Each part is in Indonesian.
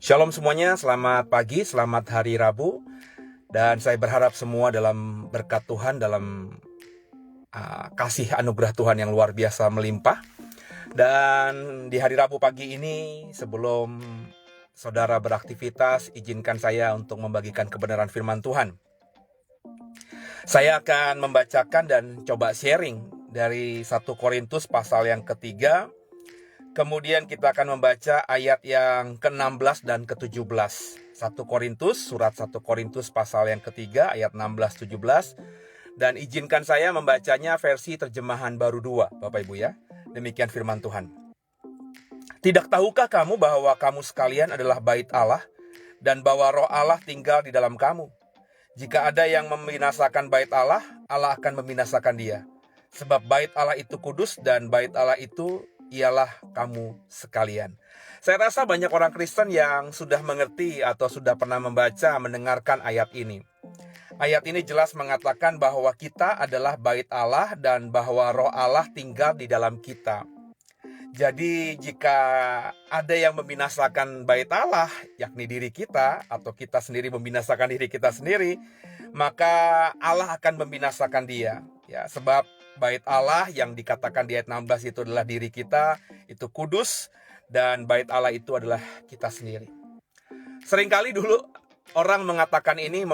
Shalom semuanya, selamat pagi, selamat hari Rabu. Dan saya berharap semua dalam berkat Tuhan, dalam kasih anugerah Tuhan yang luar biasa melimpah. Dan di hari Rabu pagi ini, sebelum saudara beraktivitas, izinkan saya untuk membagikan kebenaran firman Tuhan. Saya akan membacakan dan coba sharing dari 1 Korintus pasal yang ketiga. Kemudian kita akan membaca ayat yang ke-16 dan ke-17. 1 Korintus, surat 1 Korintus pasal yang ketiga, ayat 16-17. Dan izinkan saya membacanya versi terjemahan baru 2, Bapak Ibu ya. Demikian firman Tuhan. Tidak tahukah kamu bahwa kamu sekalian adalah bait Allah, dan bahwa roh Allah tinggal di dalam kamu? Jika ada yang membinasakan bait Allah, Allah akan membinasakan dia. Sebab bait Allah itu kudus, dan bait Allah itu ialah kamu sekalian. Saya rasa banyak orang Kristen yang sudah mengerti atau sudah pernah membaca, mendengarkan ayat ini. Ayat ini jelas mengatakan bahwa kita adalah bait Allah dan bahwa roh Allah tinggal di dalam kita. Jadi jika ada yang membinasakan bait Allah, yakni diri kita, atau kita sendiri membinasakan diri kita sendiri, maka Allah akan membinasakan dia. Ya, sebab bait Allah yang dikatakan di ayat 16 itu adalah diri kita, itu kudus, dan bait Allah itu adalah kita sendiri. Seringkali dulu orang mengatakan ini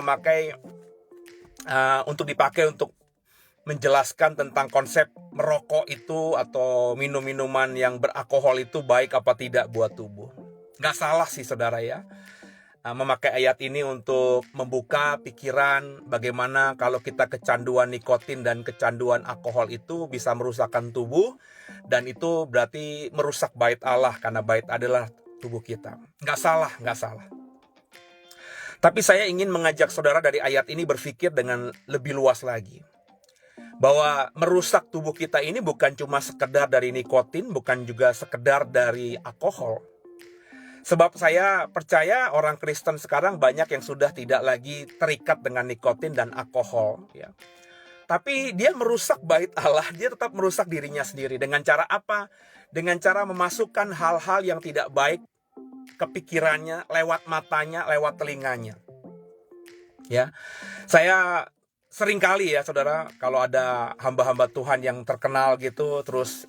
untuk dipakai untuk menjelaskan tentang konsep merokok itu atau minum-minuman yang beralkohol itu baik apa tidak buat tubuh. Nggak salah sih saudara ya, memakai ayat ini untuk membuka pikiran bagaimana kalau kita kecanduan nikotin dan kecanduan alkohol itu bisa merusakkan tubuh, dan itu berarti merusak bait Allah karena bait adalah tubuh kita. Nggak salah. Tapi saya ingin mengajak saudara dari ayat ini berpikir dengan lebih luas lagi. Bahwa merusak tubuh kita ini bukan cuma sekedar dari nikotin, bukan juga sekedar dari alkohol. Sebab saya percaya orang Kristen sekarang banyak yang sudah tidak lagi terikat dengan nikotin dan alkohol, ya. Tapi dia merusak bait Allah, dia tetap merusak dirinya sendiri. Dengan cara apa? Dengan cara memasukkan hal-hal yang tidak baik ke pikirannya, lewat matanya, lewat telinganya. Ya, saya seringkali ya saudara, kalau ada hamba-hamba Tuhan yang terkenal gitu, terus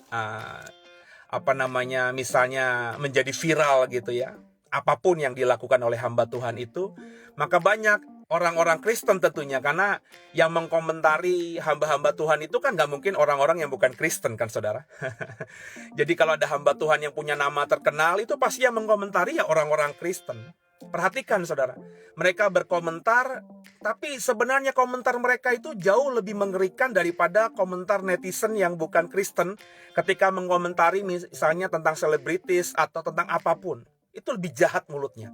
misalnya menjadi viral gitu ya, apapun yang dilakukan oleh hamba Tuhan itu, maka banyak orang-orang Kristen tentunya, karena yang mengkomentari hamba-hamba Tuhan itu kan gak mungkin orang-orang yang bukan Kristen kan saudara. Jadi kalau ada hamba Tuhan yang punya nama terkenal, itu pasti yang mengkomentari ya orang-orang Kristen. Perhatikan saudara, mereka berkomentar, tapi sebenarnya komentar mereka itu jauh lebih mengerikan daripada komentar netizen yang bukan Kristen ketika mengomentari misalnya tentang selebritis atau tentang apapun. Itu lebih jahat mulutnya.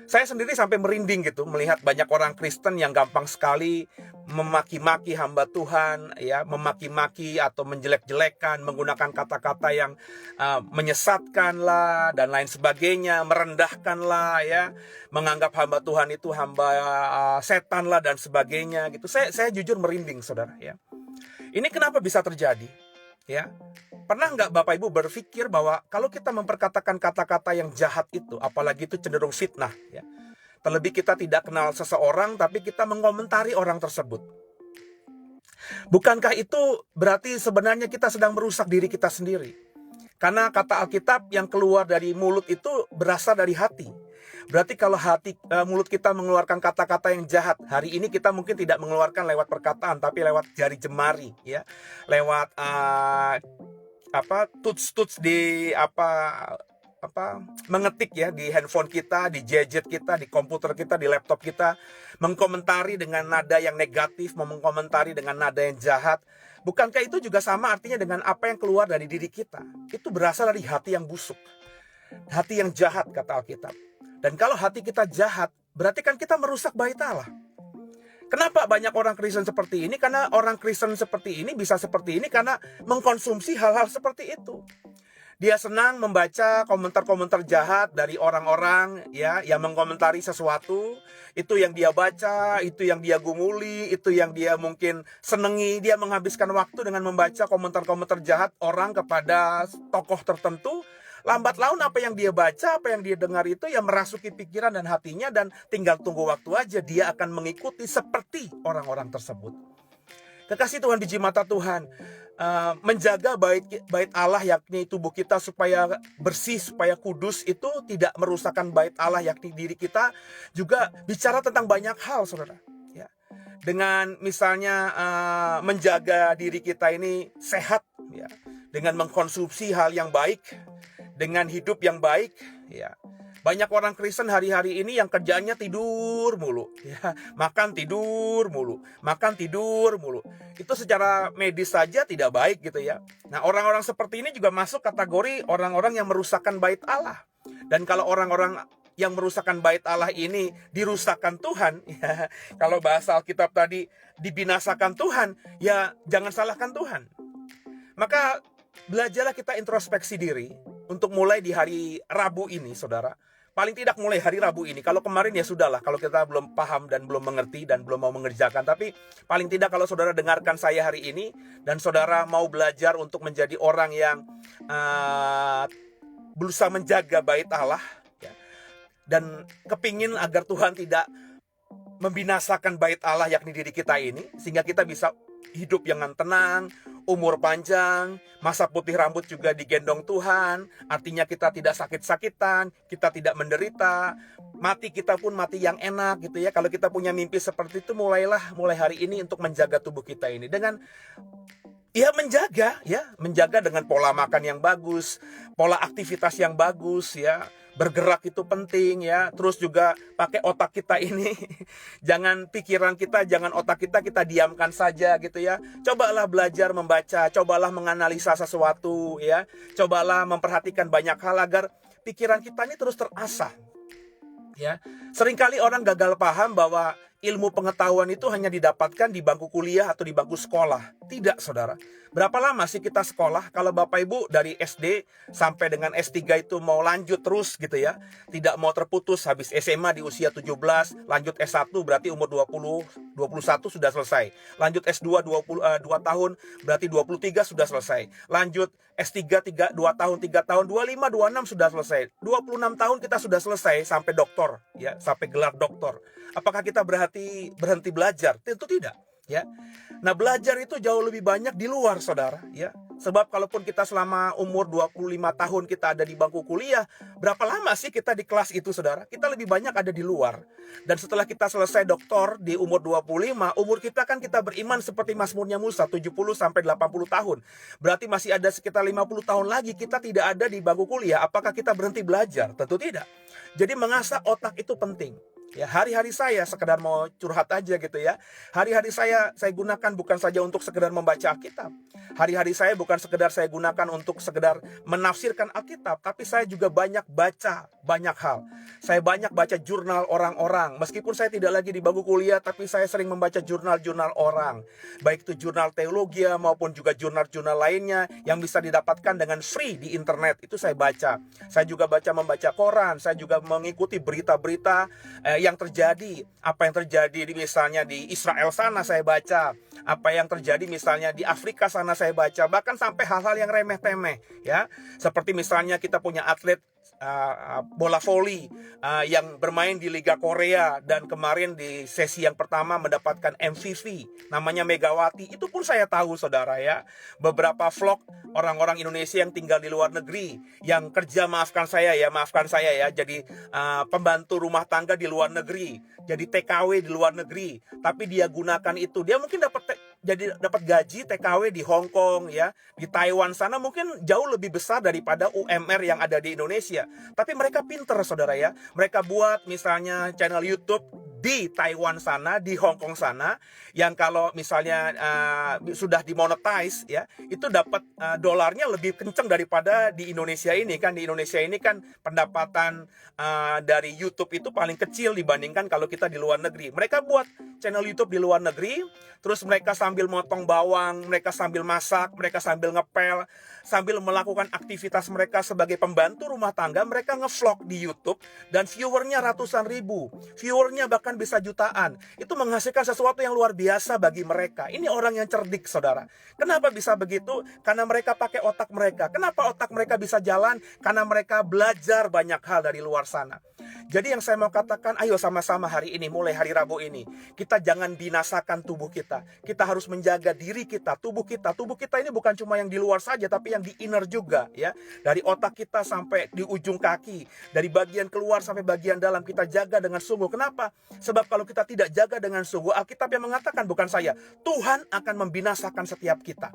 Saya sendiri sampai merinding gitu melihat banyak orang Kristen yang gampang sekali memaki-maki hamba Tuhan, ya, memaki-maki atau menjelek-jelekan, menggunakan kata-kata yang menyesatkan lah dan lain sebagainya, merendahkan lah, ya, menganggap hamba Tuhan itu hamba setan lah dan sebagainya gitu. Saya jujur merinding saudara ya. Ini kenapa bisa terjadi? Ya. Pernah nggak Bapak Ibu berpikir bahwa kalau kita memperkatakan kata-kata yang jahat itu, apalagi itu cenderung fitnah, ya. Terlebih kita tidak kenal seseorang, tapi kita mengomentari orang tersebut. Bukankah itu berarti sebenarnya kita sedang merusak diri kita sendiri? Karena kata Alkitab yang keluar dari mulut itu berasal dari hati. Berarti kalau mulut kita mengeluarkan kata-kata yang jahat, hari ini kita mungkin tidak mengeluarkan lewat perkataan, tapi lewat jari jemari, ya, lewat tuts di mengetik ya di handphone kita, di gadget kita, di komputer kita, di laptop kita, mengkomentari dengan nada yang negatif, mengkomentari dengan nada yang jahat. Bukankah itu juga sama artinya dengan apa yang keluar dari diri kita? Itu berasal dari hati yang busuk, hati yang jahat kata Alkitab. Dan kalau hati kita jahat, berarti kan kita merusak bait Allah. Kenapa banyak orang Kristen seperti ini? Karena orang Kristen seperti ini bisa seperti ini karena mengkonsumsi hal-hal seperti itu. Dia senang membaca komentar-komentar jahat dari orang-orang ya yang mengomentari sesuatu. Itu yang dia baca, itu yang dia gumuli, itu yang dia mungkin senengi. Dia menghabiskan waktu dengan membaca komentar-komentar jahat orang kepada tokoh tertentu. lambat laun apa yang dia baca, apa yang dia dengar itu ya merasuki pikiran dan hatinya, dan tinggal tunggu waktu aja dia akan mengikuti seperti orang-orang tersebut. Kekasih Tuhan, biji mata Tuhan, menjaga bait Allah yakni tubuh kita supaya bersih, supaya kudus, itu tidak merusakkan bait Allah yakni diri kita, juga bicara tentang banyak hal, saudara. Ya. Dengan misalnya menjaga diri kita ini sehat, ya, dengan mengkonsumsi hal yang baik, dengan hidup yang baik, ya. Banyak orang Kristen hari-hari ini yang kerjaannya tidur mulu, ya, makan tidur mulu, makan tidur mulu. Itu secara medis saja tidak baik gitu ya. Nah, orang-orang seperti ini juga masuk kategori orang-orang yang merusakkan bait Allah. Dan kalau orang-orang yang merusakkan bait Allah ini dirusakkan Tuhan, ya, kalau bahasa Alkitab tadi dibinasakan Tuhan, ya jangan salahkan Tuhan. Maka belajarlah kita introspeksi diri untuk mulai di hari Rabu ini, saudara. Paling tidak mulai hari Rabu ini. Kalau kemarin ya sudahlah, kalau kita belum paham dan belum mengerti dan belum mau mengerjakan. Tapi paling tidak kalau saudara dengarkan saya hari ini dan saudara mau belajar untuk menjadi orang yang berusaha menjaga bait Allah, ya, dan kepingin agar Tuhan tidak membinasakan bait Allah yakni diri kita ini, sehingga kita bisa hidup yang tenang, umur panjang, masa putih rambut juga digendong Tuhan, artinya kita tidak sakit-sakitan, kita tidak menderita, mati kita pun mati yang enak gitu ya. Kalau kita punya mimpi seperti itu, mulai hari ini untuk menjaga tubuh kita ini dengan menjaga dengan pola makan yang bagus, pola aktivitas yang bagus ya. Bergerak itu penting ya. Terus juga pakai otak kita ini. Jangan pikiran kita, jangan otak kita diamkan saja gitu ya. Cobalah belajar membaca, cobalah menganalisa sesuatu ya. Cobalah memperhatikan banyak hal agar pikiran kita ini terus terasah. Ya. Seringkali orang gagal paham bahwa ilmu pengetahuan itu hanya didapatkan di bangku kuliah atau di bangku sekolah. Tidak, saudara. Berapa lama sih kita sekolah? Kalau Bapak Ibu dari SD sampai dengan S3 itu mau lanjut terus gitu ya. Tidak mau terputus, habis SMA di usia 17, lanjut S1 berarti umur 20, 21 sudah selesai. Lanjut S2 2 tahun, berarti 23 sudah selesai. Lanjut S3 2 tahun, 3 tahun, 25, 26 sudah selesai. 26 tahun kita sudah selesai sampai doktor, ya, sampai gelar doktor. Apakah kita berhenti belajar? Tentu tidak. Ya, nah belajar itu jauh lebih banyak di luar, saudara. Ya, sebab kalaupun kita selama umur 25 tahun kita ada di bangku kuliah, berapa lama sih kita di kelas itu, saudara? Kita lebih banyak ada di luar. Dan setelah kita selesai doktor di umur 25, umur kita kan kita beriman seperti Mazmurnya Musa, 70 sampai 80 tahun. Berarti masih ada sekitar 50 tahun lagi kita tidak ada di bangku kuliah. Apakah kita berhenti belajar? Tentu tidak. Jadi mengasah otak itu penting. Ya, hari-hari saya sekedar mau curhat aja gitu ya. Hari-hari saya gunakan bukan saja untuk sekedar membaca Alkitab. Hari-hari saya bukan sekedar saya gunakan untuk sekedar menafsirkan Alkitab, tapi saya juga banyak baca banyak hal. Saya banyak baca jurnal orang-orang. Meskipun saya tidak lagi di bangku kuliah, tapi saya sering membaca jurnal-jurnal orang. Baik itu jurnal teologi maupun juga jurnal-jurnal lainnya yang bisa didapatkan dengan free di internet. Itu saya baca. Saya juga membaca koran. Saya juga mengikuti berita-berita yang terjadi, apa yang terjadi misalnya di Israel sana saya baca, apa yang terjadi misalnya di Afrika sana saya baca, bahkan sampai hal-hal yang remeh-temeh ya, seperti misalnya kita punya atlet bola voli yang bermain di Liga Korea dan kemarin di sesi yang pertama mendapatkan MVP, namanya Megawati. Itu pun saya tahu, saudara ya. Beberapa vlog orang-orang Indonesia yang tinggal di luar negeri, yang kerja maafkan saya ya, jadi pembantu rumah tangga di luar negeri, jadi TKW di luar negeri, tapi dia gunakan itu, dia mungkin dapat gaji TKW di Hong Kong ya, di Taiwan sana mungkin jauh lebih besar daripada UMR yang ada di Indonesia. Tapi mereka pinter, saudara ya. Mereka buat misalnya channel YouTube di Taiwan sana, di Hong Kong sana, yang kalau misalnya sudah dimonetize ya, itu dapat dolarnya lebih kenceng daripada di Indonesia ini kan. Di Indonesia ini kan pendapatan dari YouTube itu paling kecil dibandingkan kalau kita di luar negeri. Mereka buat channel YouTube di luar negeri, terus mereka sambil motong bawang, mereka sambil masak, mereka sambil ngepel, sambil melakukan aktivitas mereka sebagai pembantu rumah tangga, mereka ngevlog di YouTube dan viewernya ratusan ribu, viewernya bahkan bahkan bisa jutaan. Itu menghasilkan sesuatu yang luar biasa bagi mereka. Ini orang yang cerdik, saudara. Kenapa bisa begitu? Karena mereka pakai otak mereka. Kenapa otak mereka bisa jalan? Karena mereka belajar banyak hal dari luar sana. Jadi yang saya mau katakan, ayo sama-sama hari ini, mulai hari Rabu ini, kita jangan binasakan tubuh kita. Kita harus menjaga diri kita, tubuh kita. Tubuh kita ini bukan cuma yang di luar saja, tapi yang di inner juga, ya. Dari otak kita sampai di ujung kaki, dari bagian keluar sampai bagian dalam, kita jaga dengan sungguh. Kenapa? Sebab kalau kita tidak jaga dengan sungguh, Alkitab yang mengatakan, bukan saya, Tuhan akan membinasakan setiap kita.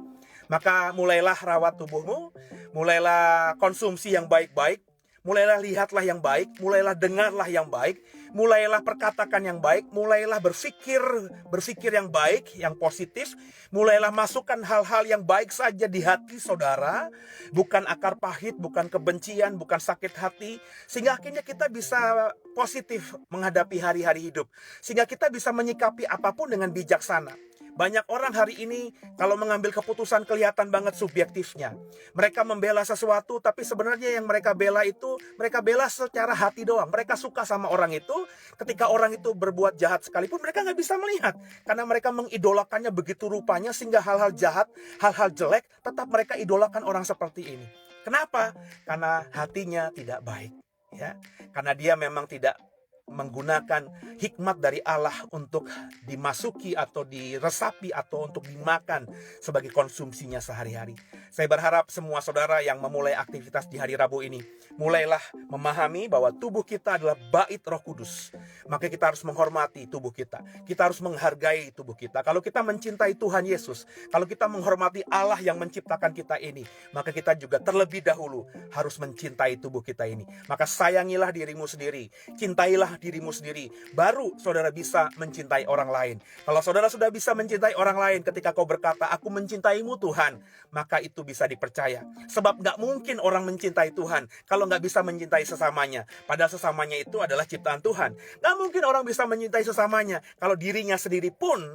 Maka mulailah rawat tubuhmu, mulailah konsumsi yang baik-baik, mulailah lihatlah yang baik, mulailah dengarlah yang baik, mulailah perkatakan yang baik, mulailah berpikir yang baik, yang positif, mulailah masukkan hal-hal yang baik saja di hati saudara, bukan akar pahit, bukan kebencian, bukan sakit hati, sehingga akhirnya kita bisa positif menghadapi hari-hari hidup, sehingga kita bisa menyikapi apapun dengan bijaksana. Banyak orang hari ini kalau mengambil keputusan kelihatan banget subjektifnya. Mereka membela sesuatu, tapi sebenarnya yang mereka bela itu, mereka bela secara hati doang. Mereka suka sama orang itu, ketika orang itu berbuat jahat sekalipun mereka nggak bisa melihat. Karena mereka mengidolakannya begitu rupanya, sehingga hal-hal jahat, hal-hal jelek, tetap mereka idolakan orang seperti ini. Kenapa? Karena hatinya tidak baik, ya. Karena dia memang tidak menggunakan hikmat dari Allah untuk dimasuki atau diresapi atau untuk dimakan sebagai konsumsinya sehari-hari. Saya berharap semua saudara yang memulai aktivitas di hari Rabu ini, mulailah memahami bahwa tubuh kita adalah bait Roh Kudus. Maka kita harus menghormati tubuh kita. Kita harus menghargai tubuh kita. Kalau kita mencintai Tuhan Yesus, kalau kita menghormati Allah yang menciptakan kita ini, maka kita juga terlebih dahulu harus mencintai tubuh kita ini. Maka sayangilah dirimu sendiri, cintailah dirimu sendiri, baru saudara bisa mencintai orang lain. Kalau saudara sudah bisa mencintai orang lain ketika kau berkata, aku mencintaimu Tuhan, maka itu bisa dipercaya. Sebab gak mungkin orang mencintai Tuhan kalau gak bisa mencintai sesamanya. Padahal sesamanya itu adalah ciptaan Tuhan. Gak mungkin orang bisa mencintai sesamanya kalau dirinya sendiri pun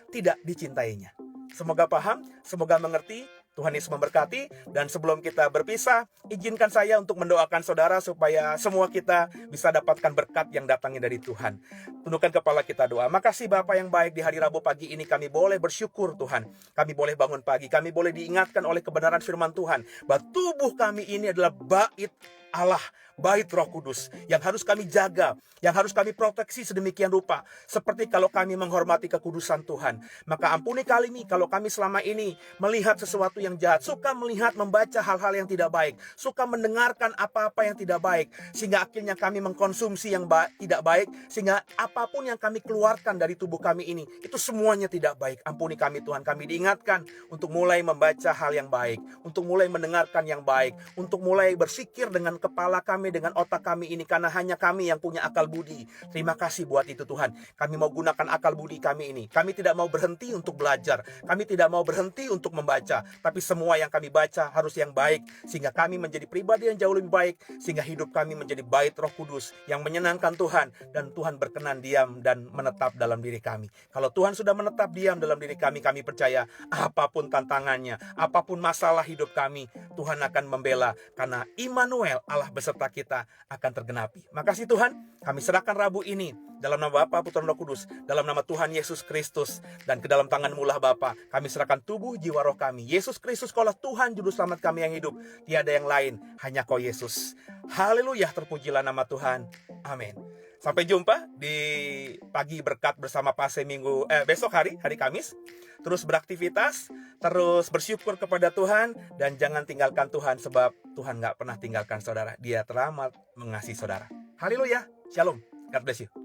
tidak dicintainya. Semoga paham, semoga mengerti. Tuhan Yesus memberkati. Dan sebelum kita berpisah, izinkan saya untuk mendoakan saudara supaya semua kita bisa dapatkan berkat yang datangnya dari Tuhan. Tundukkan kepala kita doa. Makasih Bapa yang baik, di hari Rabu pagi ini kami boleh bersyukur Tuhan. Kami boleh bangun pagi, kami boleh diingatkan oleh kebenaran firman Tuhan bahwa tubuh kami ini adalah bait Allah, bait Roh Kudus yang harus kami jaga, yang harus kami proteksi sedemikian rupa. Seperti kalau kami menghormati kekudusan Tuhan, maka ampuni kali ini kalau kami selama ini melihat sesuatu yang jahat, suka melihat, membaca hal-hal yang tidak baik, suka mendengarkan apa-apa yang tidak baik, sehingga akhirnya kami mengkonsumsi yang tidak baik, sehingga apapun yang kami keluarkan dari tubuh kami ini, itu semuanya tidak baik. Ampuni kami Tuhan, kami diingatkan untuk mulai membaca hal yang baik, untuk mulai mendengarkan yang baik, untuk mulai berpikir dengan kepala kami, dengan otak kami ini, karena hanya kami yang punya akal budi. Terima kasih buat itu Tuhan. Kami mau gunakan akal budi kami ini. Kami tidak mau berhenti untuk belajar, kami tidak mau berhenti untuk membaca, tapi semua yang kami baca harus yang baik, sehingga kami menjadi pribadi yang jauh lebih baik, sehingga hidup kami menjadi bait Roh Kudus yang menyenangkan Tuhan, dan Tuhan berkenan diam dan menetap dalam diri kami. Kalau Tuhan sudah menetap diam dalam diri kami, kami percaya apapun tantangannya, apapun masalah hidup kami, Tuhan akan membela, karena Immanuel, Allah beserta kita, akan tergenapi. Makasih Tuhan, kami serahkan Rabu ini dalam nama Bapa, Putra, dan Roh Kudus, dalam nama Tuhan Yesus Kristus, dan ke dalam tangan-Mu lah Bapa, kami serahkan tubuh, jiwa, roh kami. Yesus Kristus, Kaulah Tuhan Juru Selamat kami yang hidup, tiada yang lain, hanya Kau Yesus. Haleluya, terpujilah nama Tuhan. Amin. Sampai jumpa di pagi berkat bersama Pase besok hari Kamis. Terus beraktivitas, terus bersyukur kepada Tuhan, dan jangan tinggalkan Tuhan, sebab Tuhan gak pernah tinggalkan saudara. Dia teramat mengasihi saudara. Haleluya, shalom, God bless you.